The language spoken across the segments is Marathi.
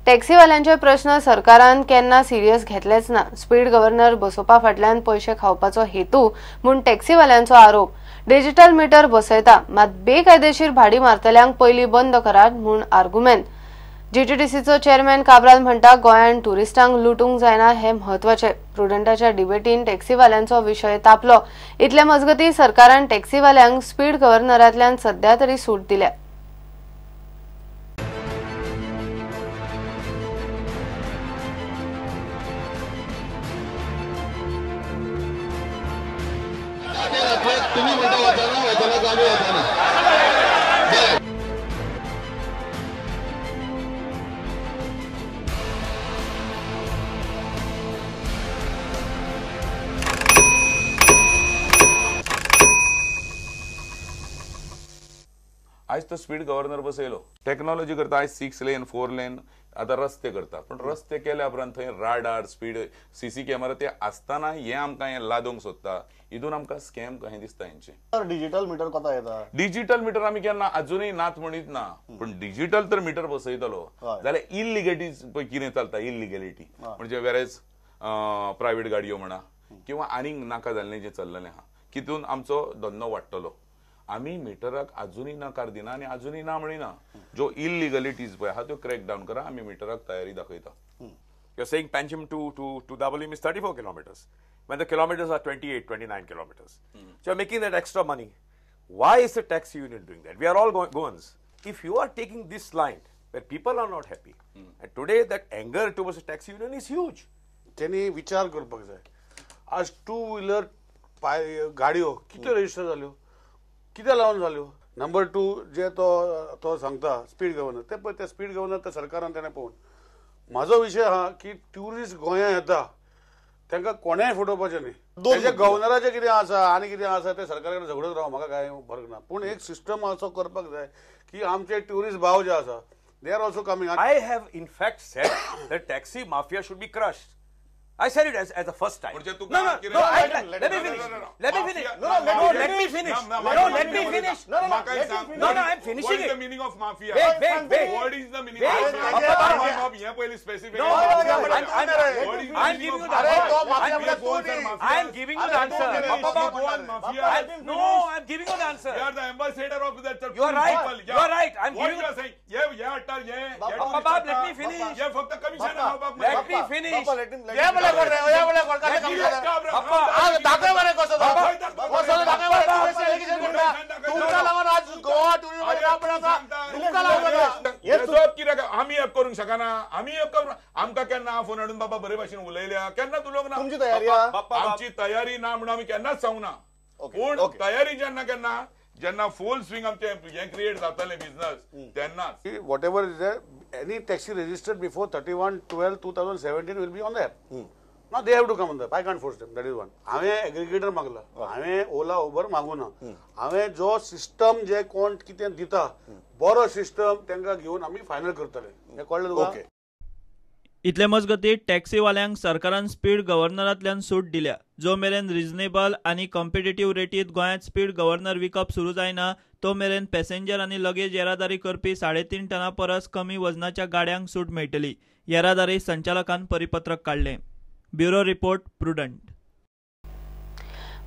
टॅक्सीवाल्यांचे प्रश्न सरकारान केन्ना सिरियस घेतलेच ना। स्पीड गव्हर्नर बसोवपा फाटल्यान पैसे खावपाचो हेतू म्हूण टॅक्सीवाल्यांचो आरोप। डिजिटल मीटर बसयता मात बेकायदेशीर भाडी मारतल्यांक पयली बंद करात म्हूण आर्ग्युमेंट। जीटीडीसीचो चेअरमॅन काब्राल म्हणटा गोंयान टुरिस्टांक लुटूंक जायना हे म्हत्वाचे। प्रुडंटाच्या डिबेटीन टॅक्सीवाल्यांचो विशय तापलो। इतले मजगती सरकारान टॅक्सीवाल्यांक स्पीड गव्हर्नरांतल्यान सध्या तरी सूट दिल्या। आज तो स्पीड गव्हर्नर बसयलो टेक्नॉलॉजी करता। आज 6 लेन 4 लेन आता रस्ते करता, पण रस्ते केल्या उपरांत थंय राडार स्पीड सीसी कॅमेरा ते आसतना हे आमकां हे लादूंक सोदता। हितून आमकां स्कॅम कशें दिसता हेंचे। डिजिटल मीटर कथा येता। डिजिटल मीटर आमी केन्ना अजूनही नात म्हणीत ना, पण डिजिटल तर मीटर बसयतलो जाल्यार इलिगेलिटी पळय कितें चलता। इलिगेलिटी म्हणजे वेरेज प्रायव्हेट गाडयो म्हणा किंवा आनीक नाका जाल्लें जें चल्लेलें आहा, कितून आमचो धंदो वाडटलो। आमी मिटराक अजूनही नकार दिना आनी अजूनही ना म्हणिना। जो इलिगलिटीज पळय आहा त्यो क्रॅक डावन करा। आमी मिटराक तयारी दाखयता। You're saying Panjim to Dabolim is 34 kilometers, when the kilometers are 28, 29 kilometers. So you're making that extra money. Why is the taxi union doing that? We are all Goans. If you are taking this line where people are not happy, and today that anger towards the taxi union is huge. त्यांनी विचार करपाक जाय। आज 2 व्हीलर गाडयो किती रजिस्टर जाल्यो, किती लावन जाल्यो। नंबर 2 जे तो सांगता स्पीड गव्हर्नर, ते पळय ते स्पीड गव्हर्नर ते सरकारान तेणे पळोवन। म्हाजो विशय हा की ट्युरिस्ट गोंयां येता तांकां कोणेंय फटोवपाचें न्ही। तेजे गव्हर्नराचें कितें आसा आनी कितें आसा ते सरकारा कडेन झगडत राव, म्हाका कांय फरक ना। पूण एक सिस्टम असो करपाक जाय की आमचे ट्युरिस्ट भाव जे आसा they are also coming. I have in fact said that taxi mafia should be crushed. I said it as a first time. No, let me finish. Let me finish. No, let me finish. Let me finish. No, I'm finishing it. What is the meaning of mafia? Wait. What is the meaning of mafia? Yeah, pahले specific. I'm giving you the answer. I'm giving you the answer. No, I'm giving you the answer. You are the ambassador of that. You are right. You are right. I'm giving you. Let me finish. Yeah, फक्त कमिशन आहे. Let me finish. आम्ही हेल्प करूंक शकना। आम्ही हेल्प करू आमकां केन्ना फोन हाडून बाबा बरे भाशेन उलयल्या केन्ना उलोवंक ना। तुमची तयारी आमची तयारी ना म्हणून आमी केन्नाच सांगना। पूण तयारी जेन्ना फुल स्विंग आमचे हे क्रिएट जातले बिझनेस तेन्ना what ever is any taxi registered before 31/12/2017 will be on the app. Now they have to come on the app. I can't force them. That is one. हांवें एग्रीगेटर मागला, हांवें ओला उबर मागूना। हांवें जो सिस्टम जे कोण कितें दिता बरो सिस्टम तांकां घेवन आमी फायनल करतले। हे कळ्ळें तुका? इतले मजगती टॅक्सीवाल्यांक सरकारान स्पीड गव्हर्नरांतल्यान सूट दिल्या। जो मेरेन रिजनेबल आनी कॉम्पिटेटिव्ह रेटीत गोंयांत स्पीड गव्हर्नर विकप सुरू जायना तो मेरेन पॅसेंजर आनी लगेज येरादारी करपी 3.5 टना परस कमी वजनाच्या गाड्यांक सूट मेळटली। येरादारी संचालकान परिपत्रक काढलें। Bureau report prudent.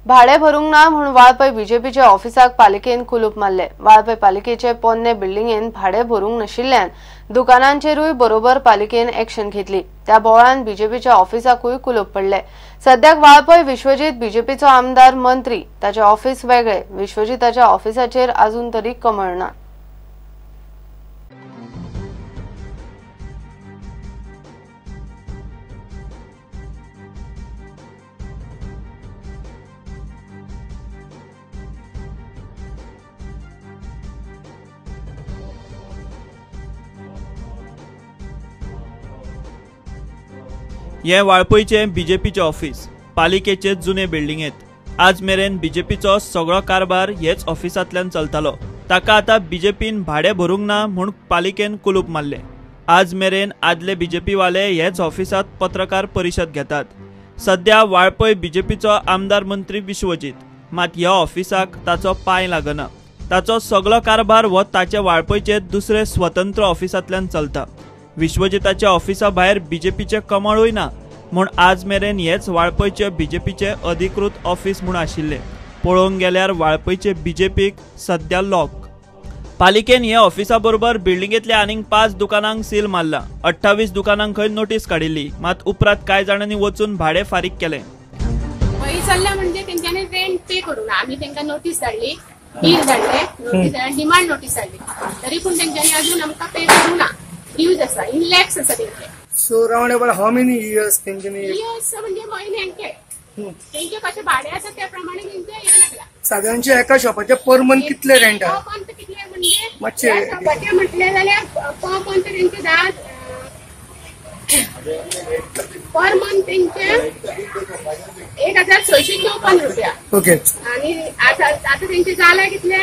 भाडे भरूंक ना म्हूण वाळपय बीजेपीच्या ऑफिसाक पालिकेन कुलूप मारले। वाळपय पालिकेचे पोन्ने बिल्डिंगेन भाडे भरूंक नाशिल्ल्यान दुकानांचेरूय बरोबर पालिकेन एक्शन घेतली। त्या बोवाळान बीजेपीच्या ऑफिसाकूय कुलूप पडले। सद्याक वाळपय विश्वजीत बीजेपीचो आमदार मंत्री ताचे ऑफिस वेगळे। विश्वजीताच्या ऑफिसाचेर अजून तरी कमळ ना। हे वाळपयचे बीजेपीचे ऑफिस पालिकेचे जुने बिल्डिंगेत। आज मेरेन बीजेपीचो सगळो कारभार हेच ऑफिसांतल्यान चलतालो। ताका आतां बीजेपीन भाडे भरूंक ना म्हूण पालिकेन कुलूप मारले। आज मेरेन आदले बीजेपी वाले हेच ऑफिसांत पत्रकार परिशद घेतात। सध्या वाळपय बीजेपीचो आमदार मंत्री विश्वजीत, मात ह्या ऑफिसाक ताचो पांय लागना। ताचो सगळो कारभार हो ताचे वाळपयचे दुसरे स्वतंत्र ऑफिसांतल्यान चलता। विश्वजिताच्या ऑफिसा भायर बीजेपीचे कमळूय ना म्हूण आज मेरेन हेच वाळपयचे बीजेपीचे अधिकृत ऑफिस म्हूण आशिल्ले. पळोवंक गेल्यार वाळपयचे बीजेपीक सध्या लॉक. पालिकेन हे ऑफिसा बरोबर बिल्डिंगेतल्या आनीक 5 दुकानांक सील मारला. 28 दुकानांक खंय नोटीस काडिल्ली. मात उपरांत कांय जाणांनी वचून भाडे फारीक केले. चल्ला म्हणजे तेंच्यांनी रेंट पे करूं ना. आम्ही तेंका नोटीस धाडली, बिल धाडले, नोटीस डिमांड नोटीस धाडली, तरी पूण तेंच्यांनी अजून आमकां पे करूं ना. ड्यूज आसा, इन लॅक्स आसा तेंचे. So round about how many years तेंच्यांनी इयर्स म्हणजे म्हयन्यांचे तेंचे कशे भाडे आसा त्या प्रमाणे तेंचे हे लागला. साधारणचे एका शॉपाचे पर मंथ कितले रेंट आहा? पर मंथ कितले म्हणजे मातशे शॉपाचे म्हटले जाल्यार पर मंथ तेंचे 10 पर मंथ तेंचे 1654 रुपया. ओके. आणि आता तेंचे जाला कितले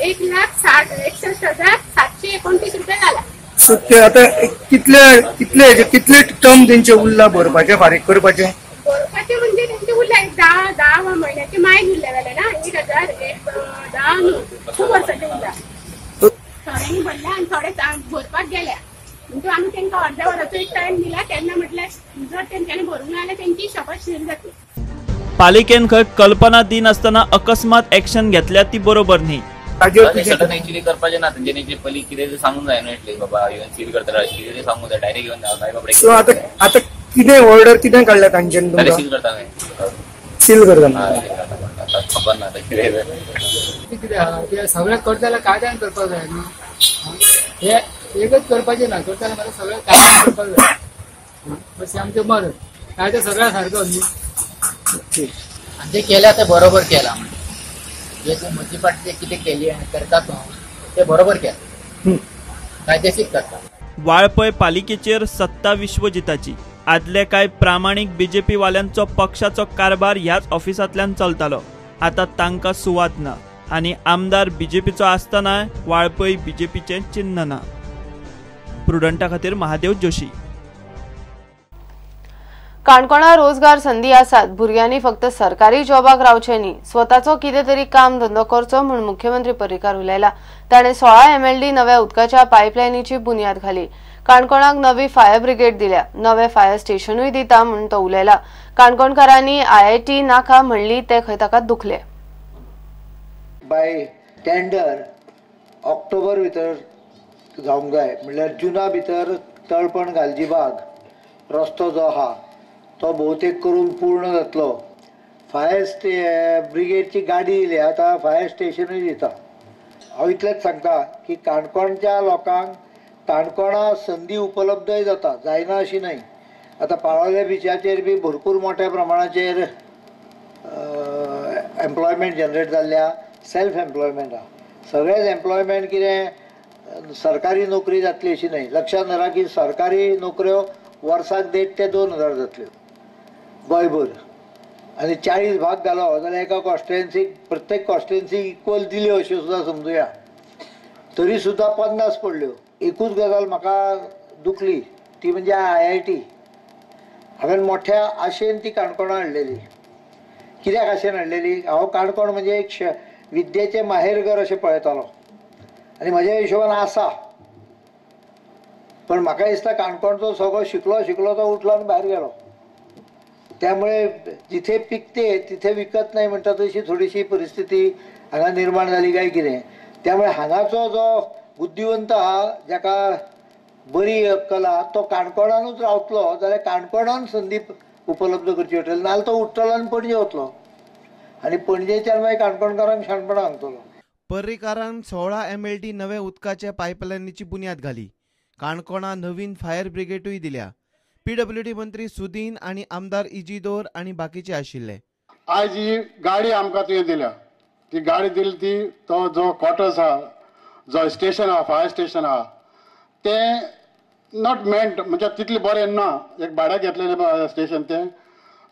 1,61,729 रुपया जाला. सो ते आता कितले टर्म तेंचे उरला भरपाचे फारीक करपाचे? भरपाचे म्हणजे तेंचे उरला 10 महिन्याचे मायज उरले जाले ना. 1,010 खूप वर्साचे उरला. थोड्यांनी भरल्या आणि थोडे भरपाक गेल्या. म्हणजे आम्ही त्यांना अर्ध्या वराचो एक टाइम दिला. त्यांना म्हटलं जर त्यांच्यानी भरून आले त्यांची शपथ सील जातली. पालिकेन खंय कल्पना दिनासतना अकस्मात एक्शन घेतल्या ती बरोबर न्ही. सडन एक्चुअली करपाचें ना. तेंच्यांनी पयलीं कितें सांगूंक जाय न्हू. एटलीस्ट बाबा येवन सील करता कितें सांगूंक जाय. डायरेक्ट येवन काय बाबा. सो आता कितें ऑर्डर कितें काडल्या तांच्यानी तुमकां? सील करता सील करता खबर ना कितें कितें सगळें करता जाल्यार कायद्यान करपाक जाय न्हू. हे एकच करपाचें ना. करता जाल्यार सगळें कायद्यान करपाक जाय. अशें आमचें मत. कायदो सगळ्या सारको न्हू. जे केल्या ते बरोबर केला. जे म्युनिसिपालिटी कितें केली आनी करतात ते बरोबर केला. कायदेशीर करता. वाळपय पालिकेचेर सत्ता विश्वजिताची. आदले कांय प्रामाणीक बीजेपी वाल्यांचो पक्षाचो कारभार ह्याच ऑफिसांतल्यान चलतालो. आता तांकां सुवात ना आनी आमदार बीजेपीचो आसतनाय वाळपय बीजेपीचें चिन्ह ना. प्रुडंटा खातीर महादेव जोशी. काणकोणा रोजगार संधी आसात. भुरग्यांनी फक्त सरकारी जॉबाक रावचे न्ही, स्वताचो कितें तरी काम धंदो करचो म्हूण मुख्यमंत्री पर्रीकार उलयला. ताणें 16 MLD नव्या उदकाच्या पायपलायनीची बुन्याद घाली. काणकोणाक नवी फायर ब्रिगेड दिल्या. नवे फायर स्टेशनूय दिता म्हूण तो उलयला. काणकोणकारांनी IIT नाका म्हणली ते खंय ताका दुखले. बाय टेंडर ऑक्टोबर भितर जावंक जाय. म्हणल्यार जुना भितर तळपण गालजीबाग रस्तो जो आहा तो भोवतेक करून पूर्ण जातलो. फायर ब्रिगेडची गाडी येयली. आतां फायर स्टेशनूय दिता. हांव इतलेंच सांगता की काणकोणच्या लोकांक काणकोणा संदी उपलब्धय जाता. जायना अशी न्हय. आतां पाळोळ्या बिचाचेर बी भरपूर मोठ्या प्रमाणाचेर एम्प्लॉयमेंट जनरेट जाल्ल्या. सेल्फ एम्प्लॉयमेंट आहा. सगळेच एम्प्लॉयमेंट कितें सरकारी नोकरी जातली अशी न्हय. लक्षांत दवरा की सरकारी नोकऱ्यो वर्साक 1,500 ते 2,000 जातल्यो गोंयभर. आनी 40 भाग घालो जाल्यार एका कॉन्स्टिट्युएन्सीक प्रत्येक कॉन्स्टिट्युएन्सीक इक्वल दिल्यो अश्यो सुद्दां समजुया. तरी सुद्दां 50 पडल्यो. एकूच गजाल म्हाका दुखली ती म्हणजे IIT. हांवें मोठ्या आशेन ती काणकोणा हाडलेली. कित्याक आशेन हाडलेली? हांव काणकोण म्हणजे एक विद्येचें माहेरघर अशें पळयतालो आनी म्हाज्या हिशोबान आसा. पण म्हाका दिसता काणकोणचो सगळो शिकलो तो उठलो आनी भायर गेलो. त्यामुळे जिथे पिकते तिथे विकत नाही म्हणटा तशी थोडीशी परिस्थिती हांगा निर्माण जाली काय कितें. त्यामुळे हांगाचो जो बुद्धिवंत आहा जाका बरी अक्कल आहा तो काणकोणानूच रावतलो जाल्यार काणकोणान संदी उपलब्ध करची पडटली. नाल्यार तो उठ्ठलो आनी पणजे वतलो आनी पणजेच्यान मागीर काणकोणकारांक शाणपणां सांगतलो. पर्रीकारान 16 MLD नवे उदकाच्या पायपलायनीची बुन्याद घाली. काणकोणा नवीन फायर ब्रिगेडूय दिल्या. PWD मंत्री सुदीन आणि आमदार इजिदोर आणि बाकीचे आशिल्ले. आज ही गाडी आमकां तुवें दिल्या. ती गाडी दिली ती तो जो क्वॉर्टर्स आहा जो स्टेशन आहा फायर स्टेशन आहा तें नॉट मेंट म्हणजे तितले बरें ना. एक भाड्याक घेतलेलें स्टेशन तें.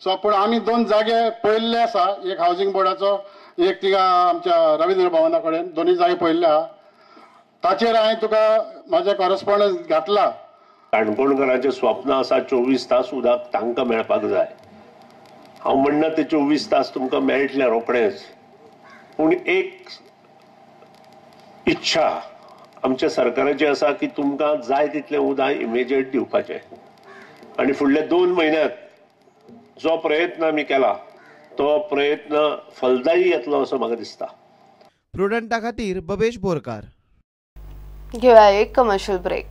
सो पूण आमी 2 जागे पळयल्ले आसा. एक हावजींग बोर्डाचो एक तिका आमच्या रवींद्र भवना कडेन. दोनूय जागे पळयल्ले आहा. ताचेर हांवें तुका म्हाजे कॉरस्पॉन्डन्स घातला. काणकोणकारांचें स्वप्न आसा 24 तास उदक तांकां मेळपाक जाय. हांव म्हणना ते 24 तास तुमकां मेळटले रोखडेंच. पूण एक इच्छा आमच्या सरकाराचे आसा की तुमकां जाय तितलें उदक इमिजिएट दिवपाचें आनी फुडल्या 2 म्हयन्यांत जो प्रयत्न आमी केला तो प्रयत्न फलदायी येतलो असो म्हाका दिसता. प्रुडंटा खातीर बबेश बोरकार. घेऊया एक कमर्शियल ब्रेक.